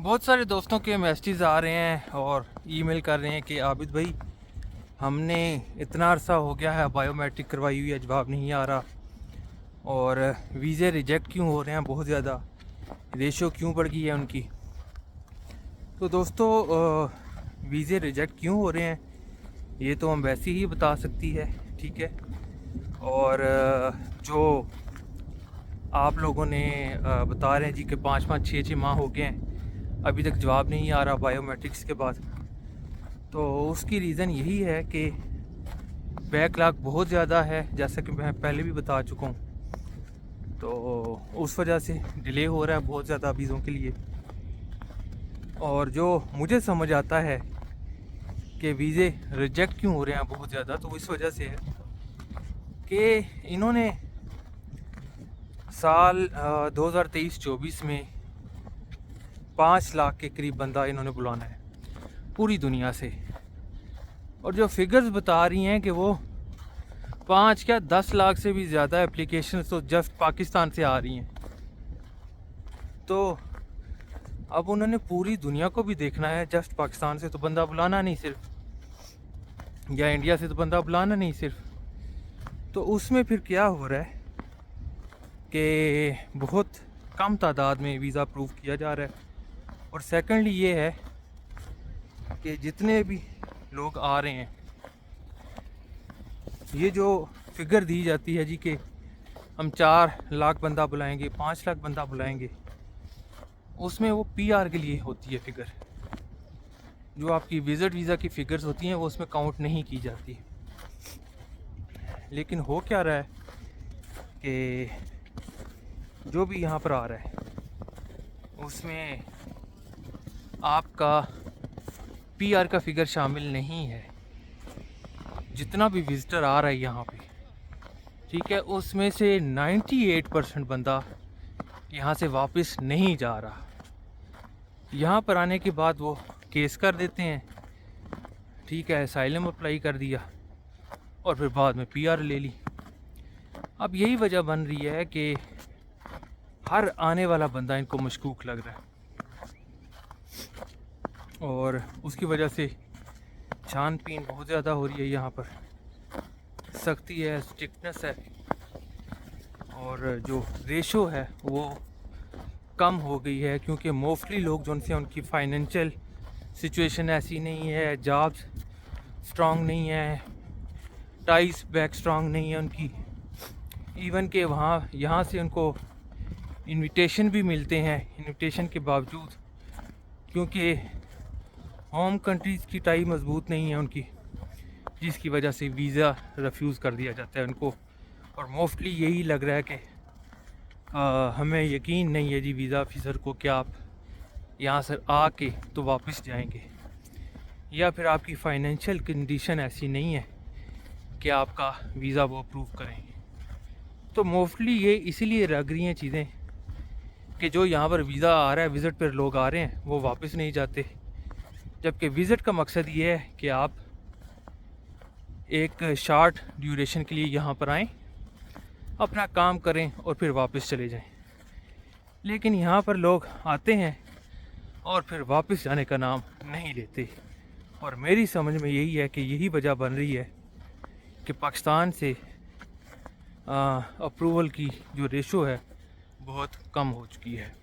बहुत सारे दोस्तों के मैसेजेस आ रहे हैं और ईमेल कर रहे हैं कि आबिद भाई हमने इतना अरसा हो गया है बायोमेट्रिक करवाई हुई है, जवाब नहीं आ रहा और वीज़े रिजेक्ट क्यों हो रहे हैं, बहुत ज़्यादा रेशो क्यों बढ़ गई है उनकी। तो दोस्तों वीज़े रिजेक्ट क्यों हो रहे हैं ये तो हम वैसे ही बता सकती है, ठीक है। और जो आप लोगों ने बता रहे हैं जी कि 5-5 6-6 माह हो गए हैं अभी तक जवाब नहीं आ रहा बायोमेट्रिक्स के बाद, तो उसकी रीज़न यही है कि बैकलॉग बहुत ज़्यादा है, जैसा कि मैं पहले भी बता चुका हूँ। तो उस वजह से डिले हो रहा है बहुत ज़्यादा वीज़ों के लिए। और जो मुझे समझ आता है कि वीज़े रिजेक्ट क्यों हो रहे हैं बहुत ज़्यादा, तो इस वजह से है कि इन्होंने साल 2023-24 में 5 लाख के करीब बंदा इन्होंने बुलाना है पूरी दुनिया से। और जो फिगर्स बता रही हैं कि वो 10 लाख से भी ज़्यादा एप्लीकेशन तो जस्ट पाकिस्तान से आ रही हैं। तो अब उन्होंने पूरी दुनिया को भी देखना है, जस्ट पाकिस्तान से तो बंदा बुलाना नहीं सिर्फ, या इंडिया से तो बंदा बुलाना नहीं सिर्फ। तो उसमें फिर क्या हो रहा है कि बहुत कम तादाद में वीज़ा अप्रूव किया जा रहा है। और सेकंडली ये है कि जितने भी लोग आ रहे हैं, ये जो फिगर दी जाती है जी कि हम 4 लाख बंदा बुलाएंगे, 5 लाख बंदा बुलाएंगे, उसमें वो पीआर के लिए होती है फिगर। जो आपकी विज़िट वीज़ा की फिगर्स होती हैं वो उसमें काउंट नहीं की जाती। लेकिन हो क्या रहा है कि जो भी यहाँ पर आ रहा है उसमें आपका पीआर का फिगर शामिल नहीं है। जितना भी विज़िटर आ रहा है यहाँ पे, ठीक है, उसमें से 98% बंदा यहाँ से वापस नहीं जा रहा। यहाँ पर आने के बाद वो केस कर देते हैं, ठीक है, असाइलम अप्लाई कर दिया और फिर बाद में पीआर ले ली। अब यही वजह बन रही है कि हर आने वाला बंदा इनको मशकूक लग रहा है और उसकी वजह से छानबीन बहुत ज़्यादा हो रही है। यहाँ पर सख्ती है, स्ट्रिक्टनेस है और जो रेशो है वो कम हो गई है, क्योंकि मोस्टली लोग जो उनसे उनकी फाइनेंशियल सिचुएशन ऐसी नहीं है, जॉब्स स्ट्रॉन्ग नहीं है, टाइज बैक स्ट्रॉन्ग नहीं है उनकी। इवन के वहाँ यहाँ से उनको इनविटेशन भी मिलते हैं, इनविटेशन के बावजूद, क्योंकि होम कंट्रीज़ की टाई मजबूत नहीं है उनकी, जिसकी वजह से वीज़ा रिफ्यूज़ कर दिया जाता है उनको। और मोस्टली यही लग रहा है कि हमें यकीन नहीं है जी वीज़ा ऑफिसर को कि आप यहाँ से आके तो वापस जाएंगे, या फिर आपकी फ़ाइनेंशियल कंडीशन ऐसी नहीं है कि आपका वीज़ा वो अप्रूव करेंगे। तो मोस्टली ये इसीलिए लग रही हैं चीज़ें कि जो यहाँ पर वीज़ा आ रहा है, विज़िट पर लोग आ रहे हैं, वो वापस नहीं जाते। जबकि विज़िट का मकसद ये है कि आप एक शॉर्ट ड्यूरेशन के लिए यहाँ पर आएँ, अपना काम करें और फिर वापस चले जाएं। लेकिन यहाँ पर लोग आते हैं और फिर वापस जाने का नाम नहीं लेते। और मेरी समझ में यही है कि यही वजह बन रही है कि पाकिस्तान से अप्रूवल की जो रेशो है बहुत कम हो चुकी है।